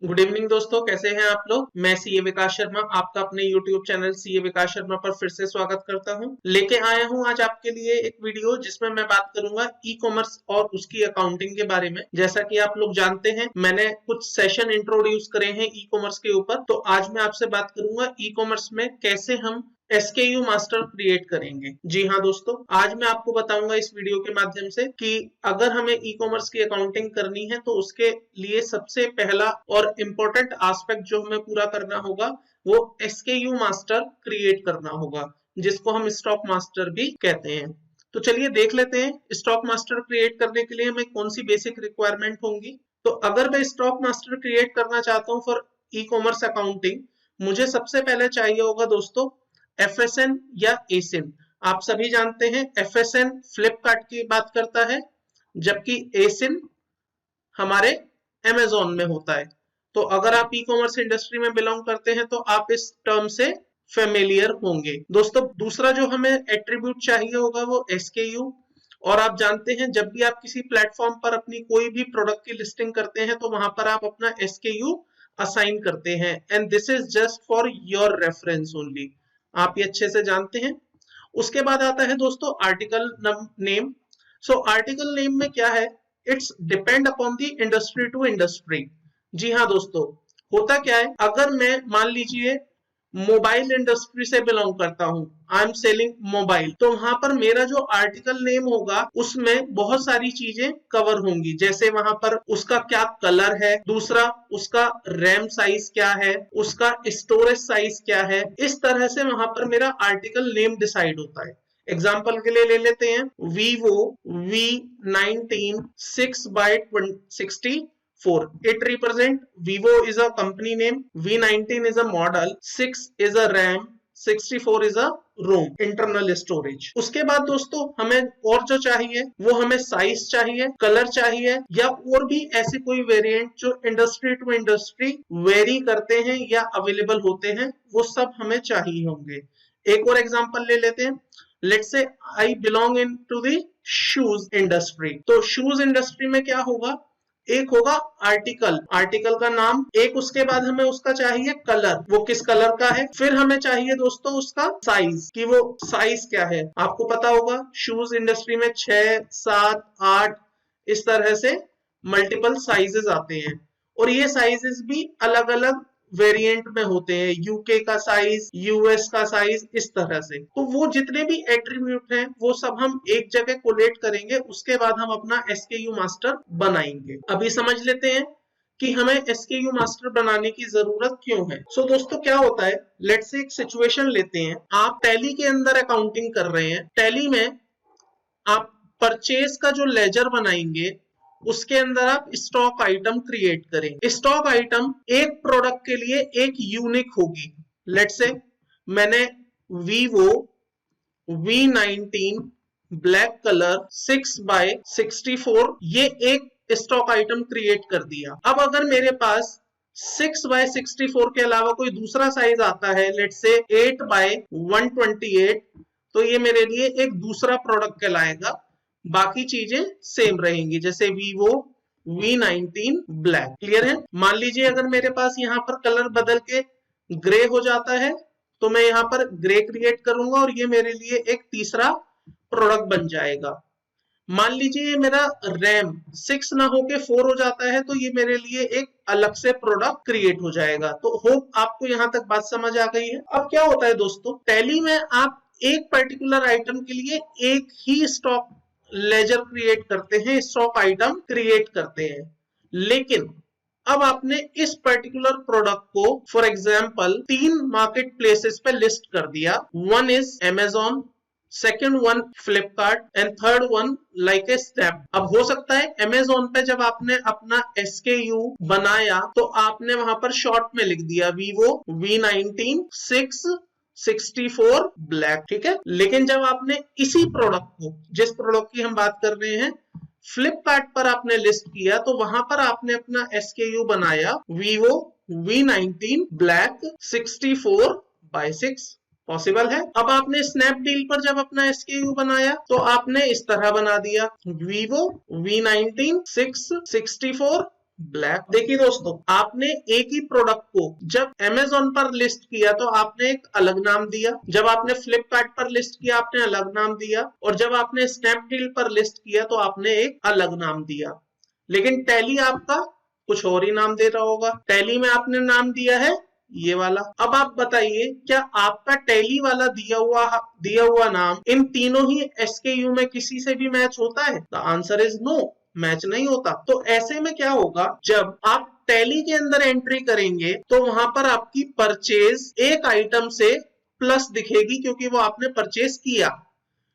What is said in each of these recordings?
Good evening दोस्तों, कैसे हैं आप लोग। मैं सीए विकास शर्मा आपका अपने यूट्यूब चैनल सीए विकास शर्मा पर फिर से स्वागत करता हूं। लेके आया हूं आज आपके लिए एक वीडियो जिसमें मैं बात करूंगा ई कॉमर्स और उसकी अकाउंटिंग के बारे में। जैसा कि आप लोग जानते हैं, मैंने कुछ सेशन इंट्रोड्यूस करे हैं ई कॉमर्स के ऊपर, तो आज मैं आपसे बात करूंगा ई कॉमर्स में कैसे हम SKU मास्टर क्रिएट करेंगे। जी हाँ दोस्तों, आज मैं आपको बताऊंगा इस वीडियो के माध्यम से कि अगर हमें ई कॉमर्स की अकाउंटिंग करनी है तो उसके लिए सबसे पहला और इम्पोर्टेंट एस्पेक्ट जो हमें पूरा करना होगा वो SKU मास्टर क्रिएट करना होगा, जिसको हम स्टॉक मास्टर भी कहते हैं। तो चलिए देख लेते हैं स्टॉक मास्टर क्रिएट करने के लिए हमें कौन सी बेसिक रिक्वायरमेंट होंगी। तो अगर मैं स्टॉक मास्टर क्रिएट करना चाहता हूँ फॉर ई कॉमर्स अकाउंटिंग, मुझे सबसे पहले चाहिए होगा दोस्तों FSN या ASIN। आप सभी जानते हैं FSN फ्लिपकार्ट की बात करता है, जबकि ASIN हमारे Amazon में होता है। तो अगर आप ई कॉमर्स इंडस्ट्री में बिलोंग करते हैं तो आप इस टर्म से फेमिलियर होंगे। दोस्तों दूसरा जो हमें एट्रीब्यूट चाहिए होगा वो SKU। और आप जानते हैं जब भी आप किसी प्लेटफॉर्म पर अपनी कोई भी प्रोडक्ट की लिस्टिंग करते हैं तो वहां पर आप अपना SKU असाइन करते हैं, and this is just for your reference only. आप ये अच्छे से जानते हैं। उसके बाद आता है दोस्तों article name. So article name में क्या है, it's depend upon the industry to industry. जी हाँ दोस्तों, होता क्या है, अगर मैं मान लीजिए मोबाइल इंडस्ट्री से बिलोंग करता हूं, आई एम सेलिंग मोबाइल, तो वहां पर मेरा जो आर्टिकल नेम होगा उसमें बहुत सारी चीजें कवर होंगी, जैसे वहां पर उसका क्या कलर है, दूसरा उसका रैम साइज क्या है, उसका स्टोरेज साइज क्या है। इस तरह से वहां पर मेरा आर्टिकल नेम डिसाइड होता है। एग्जाम्पल के लिए ले लेते हैं Vivo V19 6x64। It represent Vivo is a company name, V19 is a model, 6 is a RAM, 64 is a ROM internal storage. उसके बाद दोस्तों हमें और जो चाहिए वो हमें साइज चाहिए, कलर चाहिए, या और भी ऐसे कोई वेरिएंट जो इंडस्ट्री टू इंडस्ट्री वेरी करते हैं या अवेलेबल होते हैं, वो सब हमें चाहिए होंगे। एक और एग्जांपल ले लेते हैं। Let's say I belong in to the shoes industry. तो शूज इंडस्ट्री में क्या होगा, एक होगा आर्टिकल, आर्टिकल का नाम, एक उसके बाद हमें उसका चाहिए कलर, वो किस कलर का है, फिर हमें चाहिए दोस्तों उसका साइज, कि वो साइज क्या है। आपको पता होगा शूज इंडस्ट्री में 6, 7, 8 इस तरह से मल्टीपल साइजेस आते हैं, और ये साइजेस भी अलग अलग वेरिएंट में होते हैं, यूके का साइज, यूएस का साइज, इस तरह से। तो वो जितने भी एट्रीब्यूट हैं वो सब हम एक जगह कोलेट करेंगे, उसके बाद हम अपना SKU मास्टर बनाएंगे। अभी समझ लेते हैं कि हमें SKU मास्टर बनाने की जरूरत क्यों है। सो दोस्तों क्या होता है, लेट्स से एक सिचुएशन लेते हैं, आप टैली के अंदर अकाउंटिंग कर रहे हैं। टैली में आप परचेज का जो लेजर बनाएंगे उसके अंदर आप स्टॉक आइटम क्रिएट करें। स्टॉक आइटम एक प्रोडक्ट के लिए एक यूनिक होगी। लेट्स से मैंने Vivo V19 black colour 6x64 ये एक स्टॉक आइटम क्रिएट कर दिया। अब अगर मेरे पास 6x64 के अलावा कोई दूसरा साइज आता है, लेट्स से 8x128, तो ये मेरे लिए एक दूसरा प्रोडक्ट कहलाएगा। बाकी चीजें सेम रहेंगी, जैसे Vivo V19 ब्लैक। क्लियर है। मान लीजिए अगर मेरे पास यहाँ पर कलर बदल के ग्रे हो जाता है तो मैं यहाँ पर ग्रे क्रिएट करूंगा और ये मेरे लिए एक तीसरा प्रोडक्ट बन जाएगा। मान लीजिए मेरा रैम 6 ना होके 4 हो जाता है तो ये मेरे लिए एक अलग से प्रोडक्ट क्रिएट हो जाएगा। तो होप आपको यहाँ तक बात समझ आ गई है। अब क्या होता है दोस्तों, टैली में आप एक पर्टिकुलर आइटम के लिए एक ही स्टॉक लेजर क्रिएट करते हैं, स्टॉक आइटम क्रिएट करते हैं, लेकिन अब आपने इस पर्टिकुलर प्रोडक्ट को फॉर एग्जांपल 3 मार्केट प्लेसेस पे लिस्ट कर दिया। One is Amazon, second one Flipkart and third one like a snap. अब हो सकता है Amazon पे जब आपने अपना SKU बनाया तो आपने वहां पर शॉर्ट में लिख दिया Vivo V19 6x64 ब्लैक, ठीक है। लेकिन जब आपने इसी प्रोडक्ट को, जिस प्रोडक्ट की हम बात कर रहे हैं, फ्लिपकार्ट पर आपने लिस्ट किया तो वहां पर आपने अपना SKU बनाया Vivo V19 ब्लैक 64/6। पॉसिबल है। अब आपने स्नैपडील पर जब अपना SKU बनाया तो आपने इस तरह बना दिया Vivo V19 664 ब्लैक। देखिए दोस्तों, आपने एक ही प्रोडक्ट को जब अमेजोन पर लिस्ट किया तो आपने एक अलग नाम दिया, जब आपने फ्लिपकार्ट पर लिस्ट किया आपने अलग नाम दिया, और जब आपने स्नैपडील पर लिस्ट किया तो आपने एक अलग नाम दिया। लेकिन टैली आपका कुछ और ही नाम दे रहा होगा। टैली में आपने नाम दिया है ये वाला। अब आप बताइए, क्या आपका टैली वाला दिया हुआ नाम इन तीनों ही एसकेयू में किसी से भी मैच होता है? The answer is no, match नहीं होता। तो ऐसे में क्या होगा, जब आप टैली के अंदर एंट्री करेंगे तो वहां पर आपकी परचेज एक आइटम से प्लस दिखेगी क्योंकि वो आपने परचेज किया।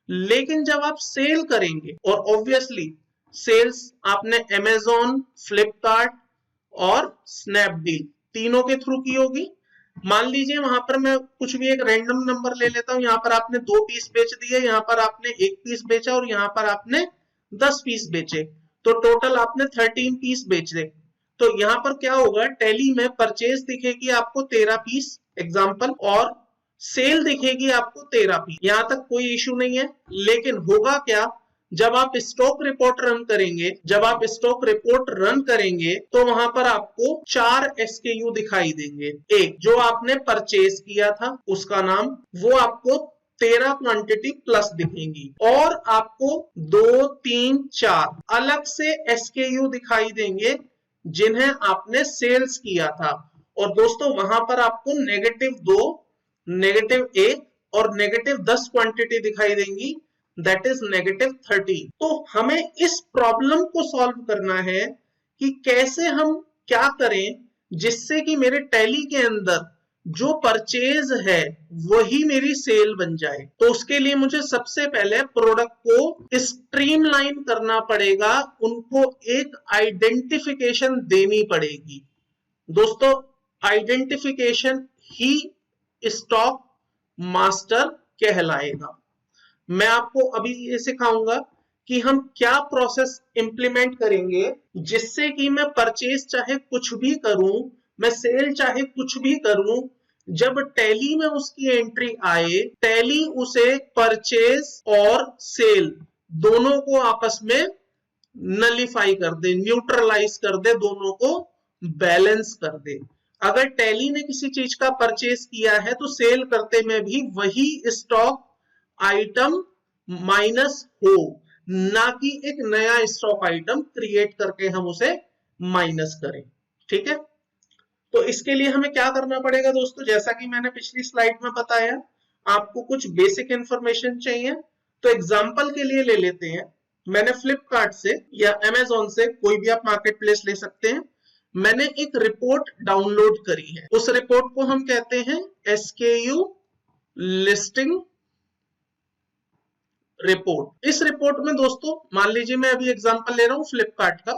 लेकिन जब आप सेल करेंगे, और ऑब्वियसली सेल्स आपने अमेजोन, फ्लिपकार्ट और स्नैपडील तीनों के थ्रू की होगी। मान लीजिए वहां पर मैं कुछ भी एक रैंडम नंबर ले लेता हूं, यहाँ पर आपने 2 पीस बेच दिए, यहाँ पर आपने 1 पीस बेचा और यहाँ पर आपने 10 पीस बेचे, तो टोटल आपने 13 पीस बेच दे। तो यहाँ पर क्या होगा, टैली में परचेज दिखेगी आपको 13 पीस एग्जाम्पल, और सेल दिखेगी आपको 13 पीस। यहाँ तक कोई इश्यू नहीं है। लेकिन होगा क्या, जब आप स्टॉक रिपोर्ट रन करेंगे तो वहां पर आपको 4 एसकेयू दिखाई देंगे। एक जो आपने परचेज किया था उसका नाम, वो आपको 13 क्वांटिटी प्लस दिखेंगी, और आपको 2, 3, 4 अलग से एसकेयू दिखाई देंगे जिन्हें आपने सेल्स किया था। और दोस्तों वहां पर आपको -2, -1 और -10 क्वांटिटी दिखाई देंगी, दैट इज -30। तो हमें इस प्रॉब्लम को सॉल्व करना है कि कैसे हम क्या करें जिससे कि मेरे टैली के अंदर जो परचेज है वही मेरी सेल बन जाए। तो उसके लिए मुझे सबसे पहले प्रोडक्ट को स्ट्रीमलाइन करना पड़ेगा, उनको एक आइडेंटिफिकेशन देनी पड़ेगी। दोस्तों, आइडेंटिफिकेशन ही स्टॉक मास्टर कहलाएगा। मैं आपको अभी ये सिखाऊंगा कि हम क्या प्रोसेस इंप्लीमेंट करेंगे जिससे कि मैं परचेज चाहे कुछ भी करूं, मैं सेल चाहे कुछ भी करूं, जब टैली में उसकी एंट्री आए, टैली उसे परचेज और सेल दोनों को आपस में नलीफाई कर दे, न्यूट्रलाइज कर दे, दोनों को बैलेंस कर दे। अगर टैली ने किसी चीज का परचेज किया है तो सेल करते में भी वही स्टॉक आइटम माइनस हो, ना कि एक नया स्टॉक आइटम क्रिएट करके हम उसे माइनस करें। ठीक है, तो इसके लिए हमें क्या करना पड़ेगा दोस्तों, जैसा कि मैंने पिछली स्लाइड में बताया, आपको कुछ बेसिक इंफॉर्मेशन चाहिए। तो एग्जांपल के लिए ले लेते हैं, मैंने फ्लिपकार्ट से या अमेजोन से, कोई भी आप मार्केट प्लेस ले सकते हैं, मैंने एक रिपोर्ट डाउनलोड करी है। उस रिपोर्ट को हम कहते हैं एसकेयू लिस्टिंग रिपोर्ट। इस रिपोर्ट में दोस्तों, मान लीजिए मैं अभी एग्जांपल ले रहा हूं फ्लिपकार्ट का।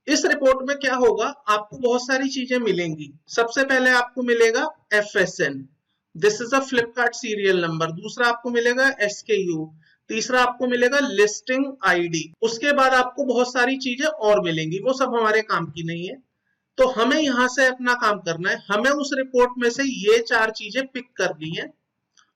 इस रिपोर्ट में क्या होगा, आपको बहुत सारी चीजें मिलेंगी। सबसे पहले आपको मिलेगा FSN, this is a Flipkart serial number. दूसरा आपको मिलेगा SKU, तीसरा आपको मिलेगा लिस्टिंग ID। उसके बाद आपको बहुत सारी चीजें और मिलेंगी, वो सब हमारे काम की नहीं है। तो हमें यहां से अपना काम करना है, हमें उस रिपोर्ट में से ये 4 चीजें पिक करनी है,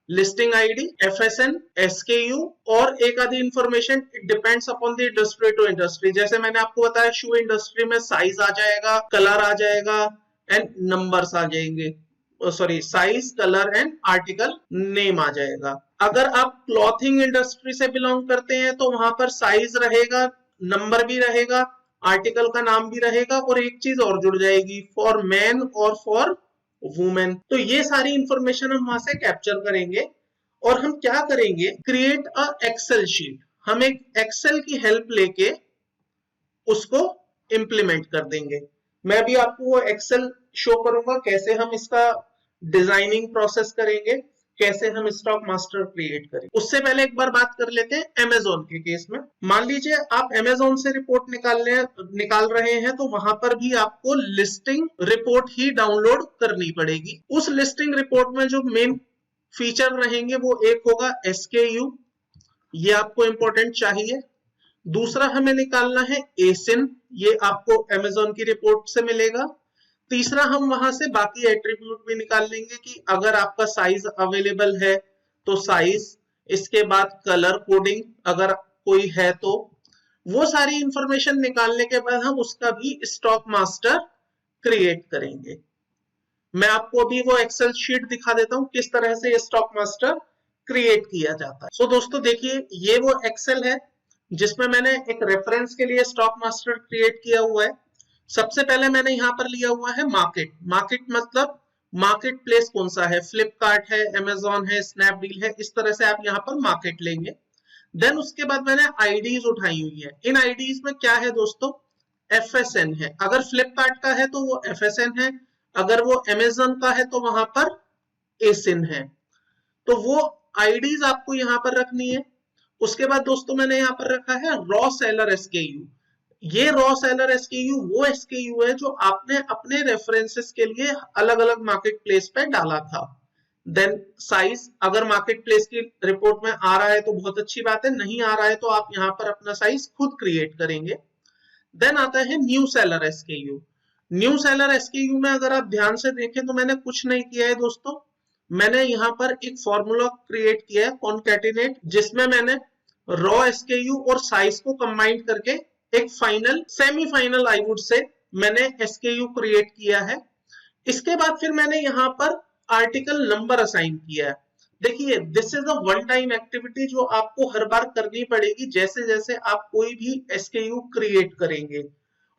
लिस्टिंग ID, FSN, SKU और एक आधी information. It depends upon the industry to industry. जैसे मैंने आपको बताया, शू इंडस्ट्री में साइज आ जाएगा, कलर आ जाएगा एंड नंबर्स आ जाएंगे, sorry size, colour and article name आ जाएगा। अगर आप क्लॉथिंग इंडस्ट्री से बिलोंग करते हैं तो वहां पर साइज रहेगा, नंबर भी रहेगा, आर्टिकल का नाम भी रहेगा, और एक चीज और जुड़ जाएगी, फॉर मैन और फॉर वुमेन। तो ये सारी इंफॉर्मेशन हम वहां से कैप्चर करेंगे और हम क्या करेंगे, क्रिएट अ एक्सेल शीट। हम एक एक्सेल की हेल्प लेके उसको इंप्लीमेंट कर देंगे। मैं भी आपको वो एक्सेल शो करूंगा, कैसे हम इसका डिजाइनिंग प्रोसेस करेंगे, कैसे हम स्टॉक मास्टर क्रिएट करें। उससे पहले एक बार बात कर लेते हैं अमेजोन के केस में। मान लीजिए आप अमेजोन से रिपोर्ट निकाल रहे हैं, तो वहां पर भी आपको लिस्टिंग रिपोर्ट ही डाउनलोड करनी पड़ेगी। उस लिस्टिंग रिपोर्ट में जो मेन फीचर रहेंगे वो एक होगा SKU, ये आपको इंपॉर्टेंट चाहिए। दूसरा हमें निकालना है ASIN, ये आपको अमेजोन की रिपोर्ट से मिलेगा। तीसरा हम वहां से बाकी एट्रीब्यूट भी निकाल लेंगे कि अगर आपका साइज अवेलेबल है तो साइज, इसके बाद कलर कोडिंग अगर कोई है तो, वो सारी इंफॉर्मेशन निकालने के बाद हम उसका भी स्टॉक मास्टर क्रिएट करेंगे। मैं आपको अभी वो एक्सेल शीट दिखा देता हूं किस तरह से ये स्टॉक मास्टर क्रिएट किया जाता है। सो दोस्तों देखिए, ये वो एक्सेल है जिसमें मैंने एक रेफरेंस के लिए स्टॉक मास्टर क्रिएट किया हुआ है। सबसे पहले मैंने यहाँ पर लिया हुआ है मार्केट। मार्केट मतलब मार्केट प्लेस कौन सा है, फ्लिपकार्ट है, अमेजोन है, स्नैपडील है, इस तरह से आप यहाँ पर मार्केट लेंगे। देन उसके बाद मैंने आईडीज उठाई हुई है। इन आईडीज में क्या है दोस्तों, FSN है। अगर फ्लिपकार्ट का है तो वो FSN है, अगर वो अमेजन का है तो वहां पर ASIN है। तो वो आईडीज आपको यहाँ पर रखनी है। उसके बाद दोस्तों मैंने यहाँ पर रखा है रॉ सेलर SKU। ये रॉ सेलर SKU वो SKU है जो आपने अपने रेफरेंसेस के लिए अलग अलग मार्केट प्लेस पे डाला था। देन साइज, अगर मार्केट प्लेस की रिपोर्ट में आ रहा है तो बहुत अच्छी बात है, नहीं आ रहा है तो आप यहाँ पर अपना साइज खुद क्रिएट करेंगे। देन आता है new seller SKU। New seller SKU में अगर आप ध्यान से देखें तो मैंने कुछ नहीं किया है दोस्तों। मैंने यहाँ पर एक फॉर्मूला क्रिएट किया है कॉन्कैटिनेट, जिसमें मैंने रॉ SKU और साइज को कंबाइन करके एक final semifinal I would say मैंने SKU क्रिएट किया है। इसके बाद फिर मैंने यहाँ पर आर्टिकल नंबर असाइन किया है। देखिए, this is a one time activity जो आपको हर बार करनी पड़ेगी जैसे जैसे आप कोई भी SKU क्रिएट करेंगे।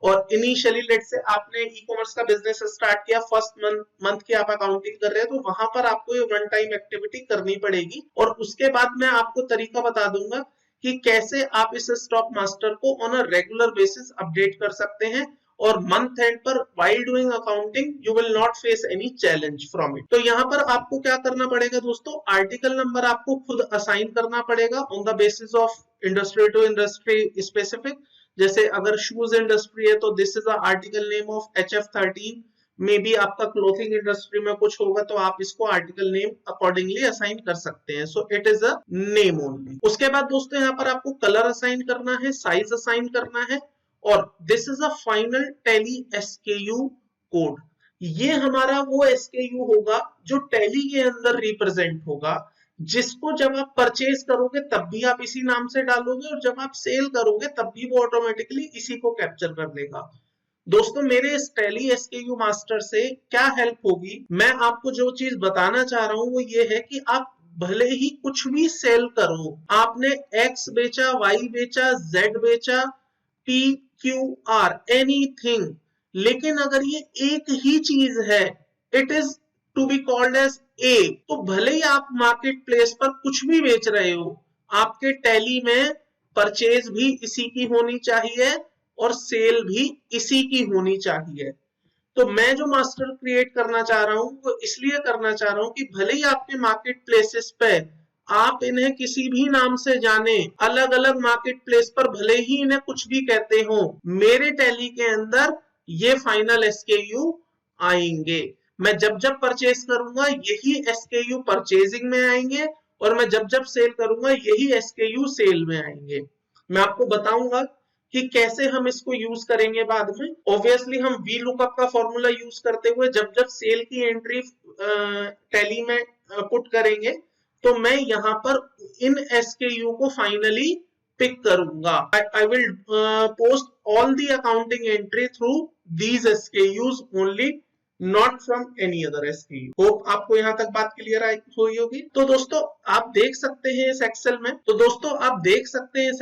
और इनिशियली लेट से आपने ई कॉमर्स का बिजनेस स्टार्ट किया, फर्स्ट मंथ की आप अकाउंटिंग कर रहे हैं, तो वहां पर आपको ये वन टाइम एक्टिविटी करनी पड़ेगी। और उसके बाद मैं आपको तरीका बता दूंगा कि कैसे आप इस स्टॉक मास्टर को on a regular basis update कर सकते हैं। और मंथ एंड पर while doing accounting you will not face any challenge from it। तो यहाँ पर आपको क्या करना पड़ेगा दोस्तों, आर्टिकल नंबर आपको खुद असाइन करना पड़ेगा on the basis of industry to industry specific. जैसे अगर शूज इंडस्ट्री है तो this is article name of HF13। Maybe आपका क्लोथिंग इंडस्ट्री में कुछ होगा तो आप इसको आर्टिकल नेम अकॉर्डिंगली असाइन कर सकते हैं। So it is a name only. उसके बाद दोस्तों यहाँ पर आपको कलर असाइन करना है, साइज असाइन करना है, और this is a final tally SKU code. ये हमारा वो SKU होगा जो टैली के अंदर रिप्रेजेंट होगा, जिसको जब आप परचेज करोगे तब भी आप इसी नाम से डालोगे और जब आप सेल करोगे तब भी वो ऑटोमेटिकली इसी को कैप्चर कर लेगा। दोस्तों मेरे इस टैली SKU मास्टर से क्या हेल्प होगी, मैं आपको जो चीज बताना चाह रहा हूं वो ये है कि आप भले ही कुछ भी सेल करो, आपने X बेचा, Y बेचा, Z बेचा, PQR एनीथिंग, लेकिन अगर ये एक ही चीज है, it is to be called as a, तो भले ही आप मार्केट प्लेस पर कुछ भी बेच रहे हो, आपके टैली में परचेज भी इसी की होनी चाहिए और सेल भी इसी की होनी चाहिए। तो मैं जो मास्टर क्रिएट करना चाह रहा हूं वो इसलिए करना चाह रहा हूं कि भले ही आपके मार्केट प्लेसेस पे आप इन्हें किसी भी नाम से जाने, अलग अलग मार्केट प्लेस पर भले ही इन्हें कुछ भी कहते हो, मेरे टैली के अंदर ये फाइनल SKU आएंगे। मैं जब जब परचेज करूंगा यही SKU परचेजिंग में आएंगे और मैं जब जब सेल करूंगा यही SKU सेल में आएंगे। मैं आपको बताऊंगा कि कैसे हम इसको यूज करेंगे बाद में। ऑब्वियसली हम VLOOKUP का फॉर्मूला यूज करते हुए जब जब सेल की एंट्री टैली में पुट करेंगे तो मैं यहाँ पर इन SKU को फाइनली पिक करूंगा। I will post all the accounting entry through these SKUs only, not from any other SKU। Hope आपको यहाँ तक बात क्लियर हुई होगी। तो दोस्तों आप देख सकते हैं इस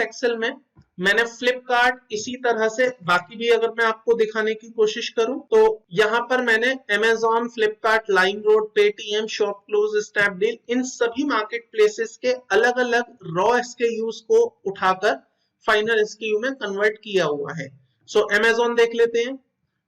एक्सेल में मैंने फ्लिपकार्ट, इसी तरह से बाकी भी अगर मैं आपको दिखाने की कोशिश करूं तो यहाँ पर मैंने Amazon, Flipkart, LimeRoad, Paytm, ShopClues, Snapdeal, इन सभी मार्केट प्लेसेस के अलग अलग रॉ SKUs को उठाकर फाइनल SKU में कन्वर्ट किया हुआ है। सो अमेजॉन देख लेते हैं।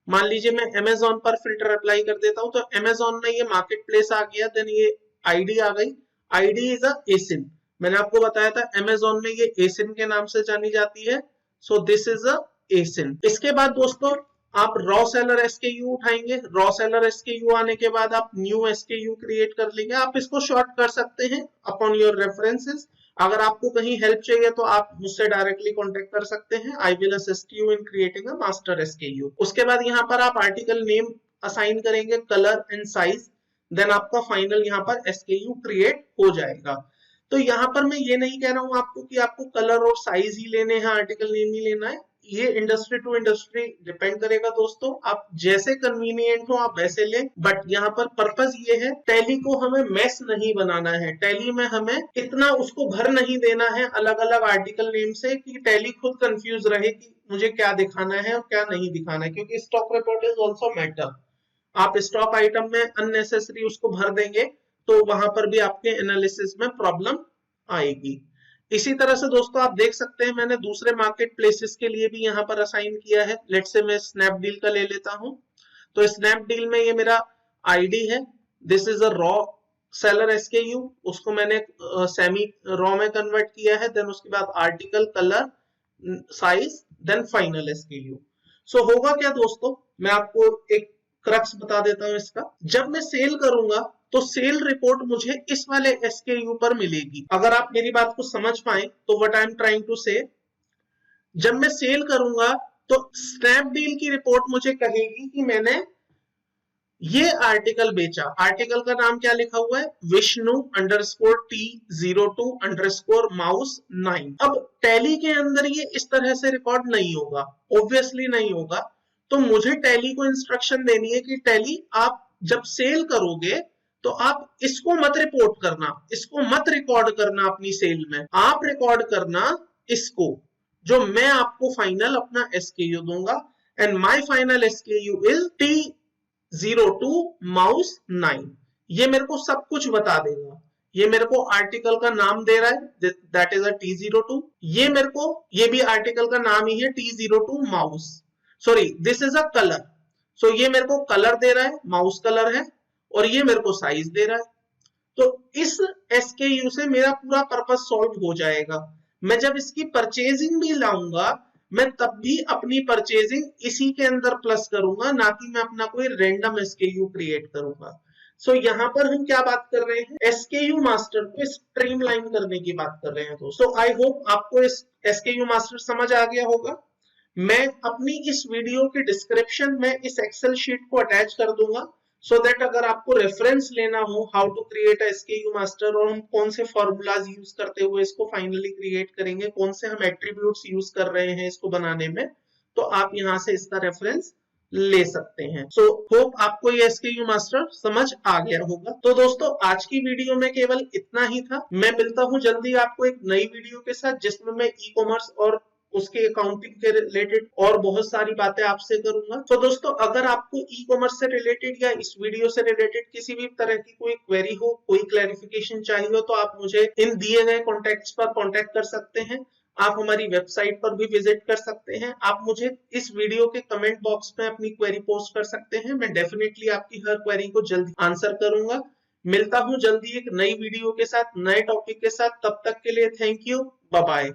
मान लीजिए मैं अमेजॉन पर फिल्टर अप्लाई कर देता हूं तो अमेजॉन में ये मार्केट प्लेस आ गया, देन ये आईडी आ गई। ID is a ASIN। मैंने आपको बताया था अमेजॉन में ये ASIN के नाम से जानी जाती है। So this is a ASIN। इसके बाद दोस्तों आप रॉ सेलर SKU उठाएंगे। रॉ सेलर SKU आने के बाद आप न्यू SKU क्रिएट कर लेंगे। आप इसको शॉर्ट कर सकते हैं अपॉन योर रेफरेंसेस। अगर आपको कहीं हेल्प चाहिए तो आप मुझसे डायरेक्टली कांटेक्ट कर सकते हैं। I will assist you in creating a master SKU। उसके बाद यहाँ पर आप आर्टिकल नेम असाइन करेंगे, कलर एंड साइज, देन आपका फाइनल यहाँ पर SKU क्रिएट हो जाएगा। तो यहाँ पर मैं ये नहीं कह रहा हूँ आपको कि आपको कलर और साइज ही लेने हैं, आर्टिकल नेम ही लेना है। ये इंडस्ट्री टू इंडस्ट्री डिपेंड करेगा दोस्तों, आप जैसे कन्वीनियंट हो आप वैसे लें। बट यहाँ पर पर्पस ये है, टैली को हमें मैस नहीं बनाना है, टैली में हमें इतना उसको भर नहीं देना है अलग अलग आर्टिकल नेम से कि टैली खुद कंफ्यूज रहे कि मुझे क्या दिखाना है और क्या नहीं दिखाना है, क्योंकि stock report is also matter. आप स्टॉक आइटम में अननेसेसरी उसको भर देंगे तो वहां पर भी आपके एनालिसिस में प्रॉब्लम आएगी। इसी तरह से दोस्तों आप देख सकते हैं मैंने दूसरे मार्केट प्लेसेस के लिए भी यहाँ पर असाइन किया है। लेट्स से मैं स्नैपडील का ले लेता हूं। तो स्नैपडील में ये मेरा आईडी है, this is a raw seller SKU, उसको मैंने सेमी रॉ में कन्वर्ट किया है। देन उसके बाद article, colour, size, then final SKU. So होगा क्या दोस्तों, मैं आपको एक क्रक्स बता देता हूं इसका। जब मैं सेल करूंगा तो सेल रिपोर्ट मुझे इस वाले एसकेयू पर मिलेगी। अगर आप मेरी बात को समझ पाए तो what I am trying to say, जब मैं सेल करूंगा तो स्नैपडील की रिपोर्ट मुझे कहेगी कि मैंने ये आर्टिकल बेचा। आर्टिकल का नाम क्या लिखा हुआ है, विष्णु _T02 माउस 9। अब टैली के अंदर ये इस तरह से रिकॉर्ड नहीं होगा, ऑब्वियसली नहीं होगा। तो मुझे टैली को इंस्ट्रक्शन देनी है कि टैली आप जब सेल करोगे तो आप इसको मत रिपोर्ट करना, इसको मत रिकॉर्ड करना अपनी सेल में, आप रिकॉर्ड करना इसको, जो मैं आपको फाइनल अपना एसकेयू दूंगा। And my final SKU is T02 mouse 9। ये मेरे को सब कुछ बता देगा। ये मेरे को आर्टिकल का नाम दे रहा है, दैट इज अ T02। ये मेरे को, ये भी आर्टिकल का नाम ही है, T02 mouse, sorry this is a colour. So ये मेरे को कलर दे रहा है, माउस कलर है, और ये मेरे को साइज दे रहा है। तो इस एसकेयू से मेरा पूरा पर्पस सॉल्व हो जाएगा। मैं जब इसकी परचेजिंग भी लाऊंगा, मैं तब भी अपनी परचेजिंग इसी के अंदर प्लस करूंगा, ना कि मैं अपना कोई रैंडम एसकेयू क्रिएट करूंगा। सो यहाँ पर हम क्या बात कर रहे हैं, एसकेयू मास्टर को स्ट्रीमलाइन करने की बात कर रहे हैं दोस्तों। आई होप आपको इस एसकेयू मास्टर समझ आ गया होगा। मैं अपनी इस वीडियो के डिस्क्रिप्शन में इस एक्सेल शीट को अटैच कर दूंगा, सो दैट अगर आपको रेफरेंस लेना हो how to create SKU master और हम कौन से फॉर्मूलाज यूज करते हुए इसको फाइनली क्रिएट करेंगे, कौन से हम एट्रीब्यूट्स यूज कर रहे हैं इसको बनाने में, तो आप यहाँ से इसका रेफरेंस ले सकते हैं। सो होप आपको ये एसकेयू मास्टर समझ आ गया होगा। तो दोस्तों आज की वीडियो में केवल इतना ही था। मैं मिलता हूँ जल्दी आपको एक नई वीडियो के साथ, जिसमें मैं ई कॉमर्स और उसके अकाउंटिंग के रिलेटेड और बहुत सारी बातें आपसे करूंगा। तो दोस्तों अगर आपको ई कॉमर्स से रिलेटेड या इस वीडियो से रिलेटेड किसी भी तरह की कोई क्वेरी हो, कोई क्लैरिफिकेशन चाहिए हो, तो आप मुझे इन दिए गए कॉन्टेक्ट्स पर कॉन्टेक्ट कर सकते हैं। आप हमारी वेबसाइट पर भी विजिट कर सकते हैं। आप मुझे इस वीडियो के कमेंट बॉक्स में अपनी क्वेरी पोस्ट कर सकते हैं। मैं डेफिनेटली आपकी हर क्वेरी को जल्दी आंसर करूंगा। मिलता हूं जल्दी एक नई वीडियो के साथ, नए टॉपिक के साथ। तब तक के लिए थैंक यू, बाय बाय।